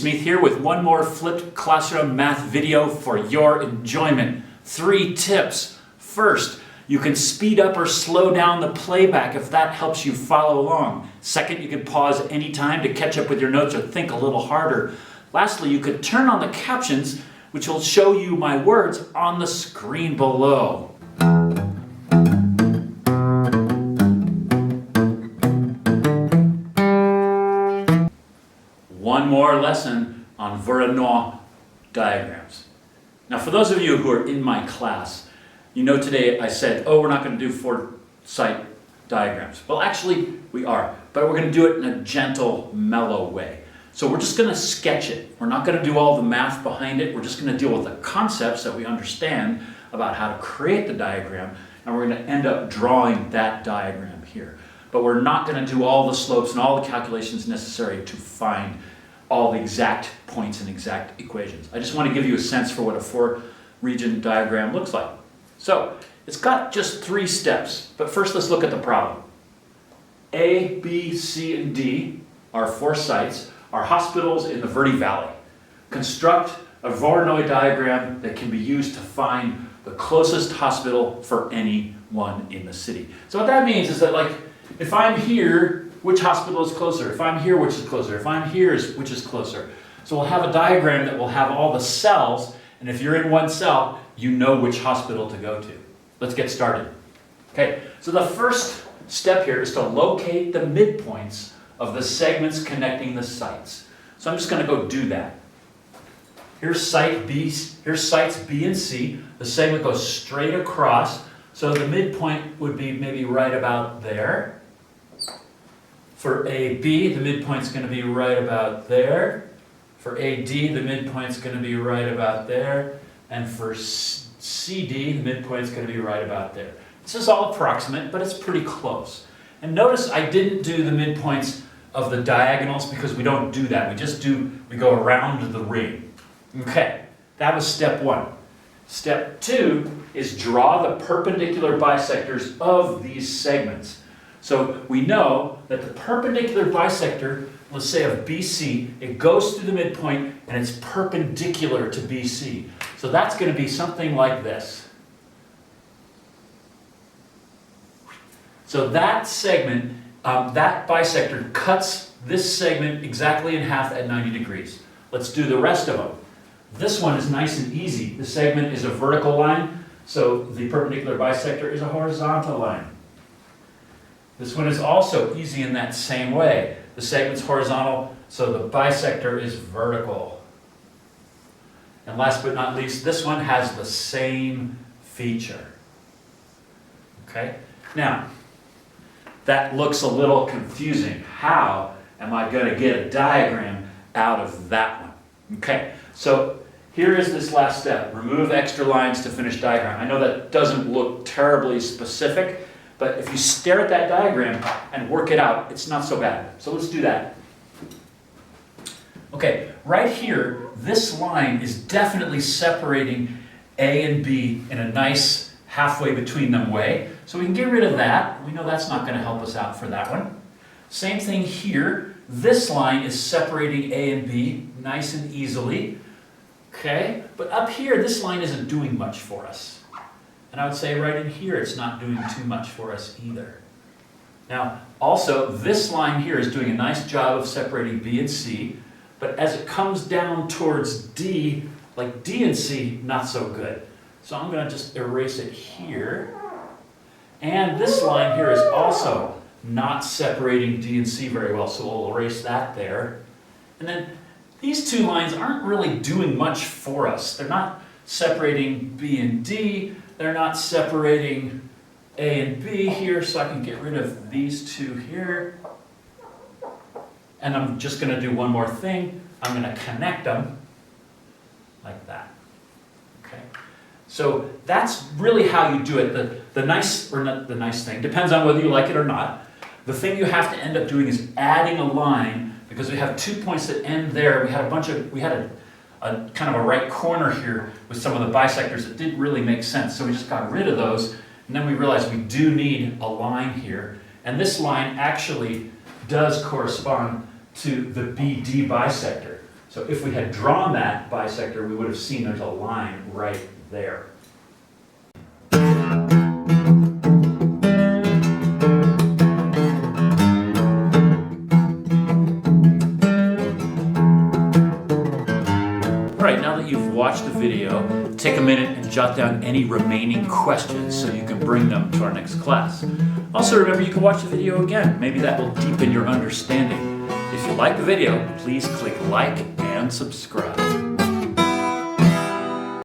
Smith here with one more flipped classroom math video for your enjoyment. 3 tips. First, you can speed up or slow down the playback if that helps you follow along. Second, you can pause anytime to catch up with your notes or think a little harder. Lastly, you could turn on the captions, which will show you my words on the screen below. One more lesson on Voronoi diagrams. Now, for those of you who are in my class, you know today I said, we're not going to do 4-site diagrams. Well, actually, we are, but we're going to do it in a gentle, mellow way. So we're just going to sketch it. We're not going to do all the math behind it. We're just going to deal with the concepts that we understand about how to create the diagram, and we're going to end up drawing that diagram here. But we're not going to do all the slopes and all the calculations necessary to find all the exact points and exact equations. I just want to give you a sense for what a 4-region diagram looks like. So it's got just 3 steps, but first let's look at the problem. A, B, C, and D are 4 sites, are hospitals in the Verde Valley. Construct a Voronoi diagram that can be used to find the closest hospital for any one in the city. So what that means is that, like, if I'm here, which hospital is closer? If I'm here, which is closer? If I'm here, which is closer? So we'll have a diagram that will have all the cells, and if you're in one cell, you know which hospital to go to. Let's get started. Okay, so the first step here is to locate the midpoints of the segments connecting the sites. So I'm just going to go do that. Here's site B, here's sites B and C. The segment goes straight across, so the midpoint would be maybe right about there. For AB, the midpoint's going to be right about there. For AD, the midpoint's going to be right about there. And for CD, the midpoint's going to be right about there. This is all approximate, but it's pretty close. And notice I didn't do the midpoints of the diagonals because we don't do that. We go around the ring. Okay, that was step 1. Step 2 is draw the perpendicular bisectors of these segments. So we know that the perpendicular bisector, let's say of BC, it goes through the midpoint and it's perpendicular to BC. So that's going to be something like this. So that segment, that bisector cuts this segment exactly in half at 90 degrees. Let's do the rest of them. This one is nice and easy. The segment is a vertical line, so the perpendicular bisector is a horizontal line. This one is also easy in that same way. The segment's horizontal, so the bisector is vertical. And last but not least, this one has the same feature. Okay? Now, that looks a little confusing. How am I going to get a diagram out of that one? Okay, so here is this last step. Remove extra lines to finish diagram. I know that doesn't look terribly specific, but if you stare at that diagram and work it out, it's not so bad. So let's do that. Okay, right here, this line is definitely separating A and B in a nice halfway between them way. So we can get rid of that. We know that's not going to help us out for that one. Same thing here. This line is separating A and B nice and easily. Okay, but up here, this line isn't doing much for us. And I would say right in here, it's not doing too much for us either. Now, also, this line here is doing a nice job of separating B and C, but as it comes down towards D, like D and C, not so good. So I'm going to just erase it here. And this line here is also not separating D and C very well, so we'll erase that there. And then these 2 lines aren't really doing much for us. They're not separating B and D. They're not separating A and B here, so I can get rid of these 2 here. And I'm just going to do one more thing. I'm going to connect them like that. Okay. So that's really how you do it. The nice, or not the nice thing, depends on whether you like it or not. The thing you have to end up doing is adding a line, because we have 2 points that end there. We had a kind of a right corner here with some of the bisectors that didn't really make sense. So we just got rid of those, and then we realized we do need a line here. And this line actually does correspond to the BD bisector. So if we had drawn that bisector, we would have seen there's a line right there. Alright, now that you've watched the video, take a minute and jot down any remaining questions so you can bring them to our next class. Also remember, you can watch the video again. Maybe that will deepen your understanding. If you like the video, please click like and subscribe.